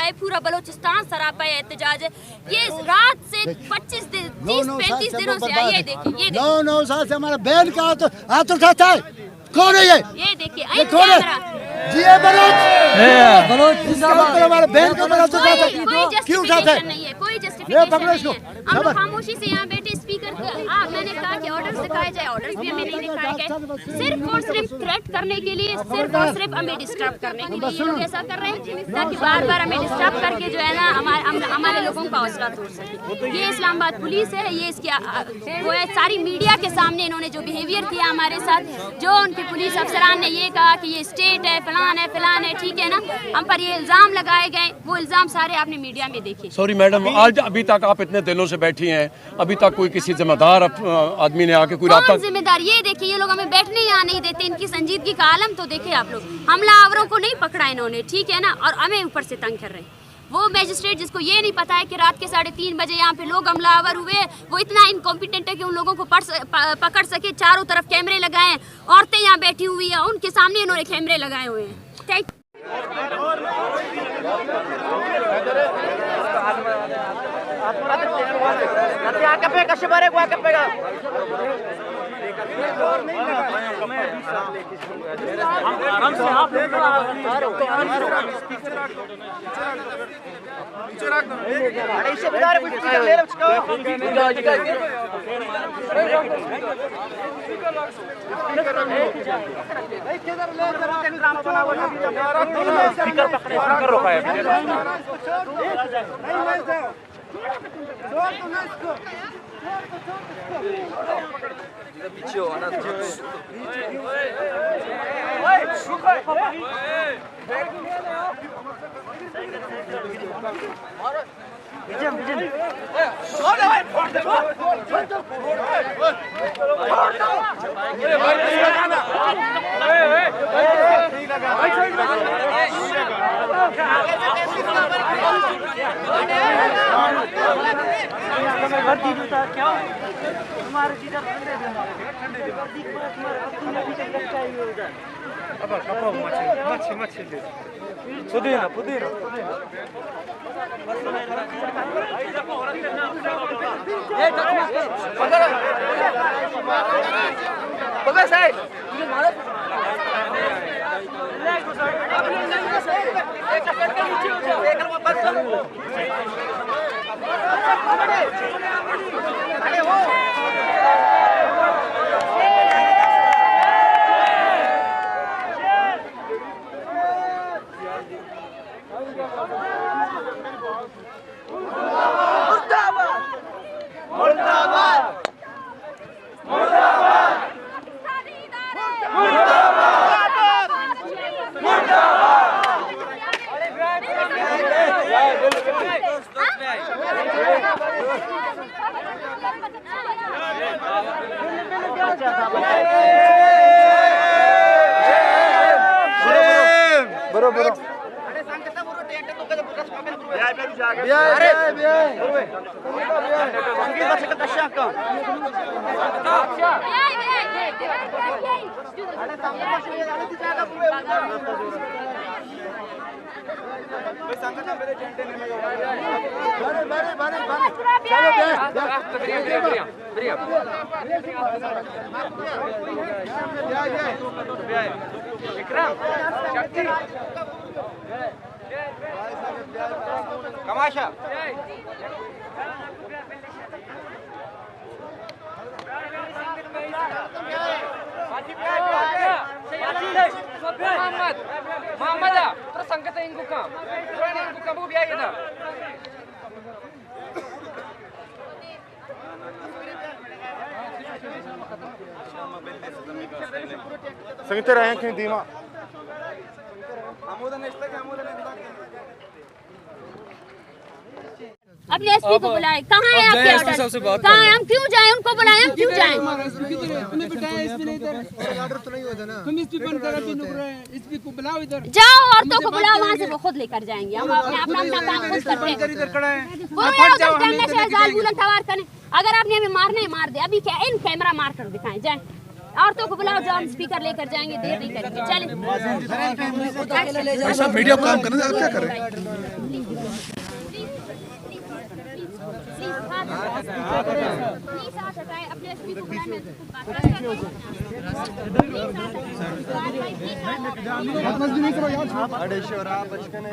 है, पूरा बलोचिस्तान सरापा एहतजाज है। ये रात से 25 दिन 30-35 दिनों से है। ये देखिए 9 साल से हमारा बहन का हाथ उठाता है। कौन है ये देखिए ये कौन है? जी है बलोच हमारे बहन को बलोच उठाता है। क्यों उठाता है? नहीं है, कोई जस्टिफिकेशन नहीं है। हम लोग खामोशी से यहाँ बैठे स्पीकर मैंने कहा कि ऑर्डर्स दिखाए जाए, ऑर्डर्स भी हमें नहीं दिखाए गए। सिर्फ और सिर्फ थ्रेट करने के लिए, सिर्फ और सिर्फ हमें डिस्टर्ब करने के लिए ये लोग ऐसा कर रहे हैं ताकि बार बार हमें डिस्टर्ब करके जो है ना हमारे लोगों का हौसला तोड़ सके। ये इस्लामाबाद पुलिस है, ये इसकी वो है सारी मीडिया के सामने इन्होंने जो बिहेवियर किया हमारे साथ, जो उनके पुलिस अफसरान ने ये कहा कि ये स्टेट है, फलान है, ठीक है ना, हम पर ये इल्जाम लगाए गए, वो इल्जाम सारे आपने मीडिया में देखे। सॉरी मैडम, आज अभी तक आप इतने दिनों से बैठी हैं, अभी तक कोई किसी जिम्मेदार आदमी ने आके कोई रास्ता? जिम्मेदार ये देखिए, ये लोग हमें बैठने यहाँ नहीं देते, इनकी संजीदगी का आलम तो देखे आप लोग। हमलावरों को नहीं पकड़ा इन्होंने, ठीक है ना, और हमें ऊपर से तंग कर रहे हैं। वो मैजिस्ट्रेट जिसको ये नहीं पता है कि रात के 3:30 बजे यहाँ पे लोग हमलावर हुए, वो इतना इनकॉम्पिटेंट है कि उन लोगों को पकड़ सके। चारों तरफ कैमरे लगाए हैं, औरतें यहाँ बैठी हुई हैं, उनके सामने इन्होंने कैमरे लगाए हुए हैं। पीछे हो ना कमाशा Mohammad terus angkat ingku kam bu biaya kita संगीत रहे हैं दीमा अपने एसपी को बुलाए। कहाँ है आपके ऑर्डर? कहाँ है? हम क्यों जाएं? उनको बुलाएं, हम क्यों जाएं? जाओ औरतों को बुलाओ, वहाँ से वो खुद लेकर जाएंगे। हम अपना काम खुद करते हैं। अगर आपने हमें मारना है मार दे, अभी क्या इन कैमरा मार कर दिखाएं, जाए औरतों को बुलाओ, जो हम स्पीकर लेकर जाएंगे, देर नहीं करेंगे। चलें। मीडिया काम करना क्या करें? प्लीज हाथ हटाएं, अपने एसपी को बुलाएं, मैं बात करता हूं।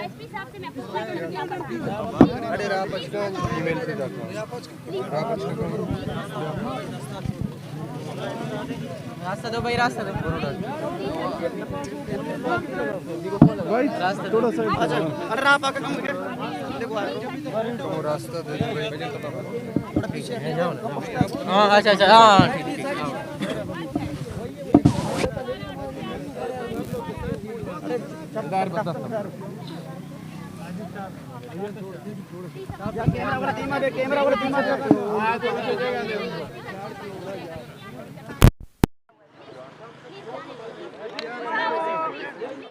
एसपी साहब से मैं पूछना चाहती हूं। ईमेल पे जाता रास्ता दो भाई, रास्ता दो भाई थोड़ा सा अरे आप आके कम देखो रास्ता दे थोड़ा पीछे हाँ अच्छा अच्छा हाँ ठीक ठीक कैमरा वाला धीमा दे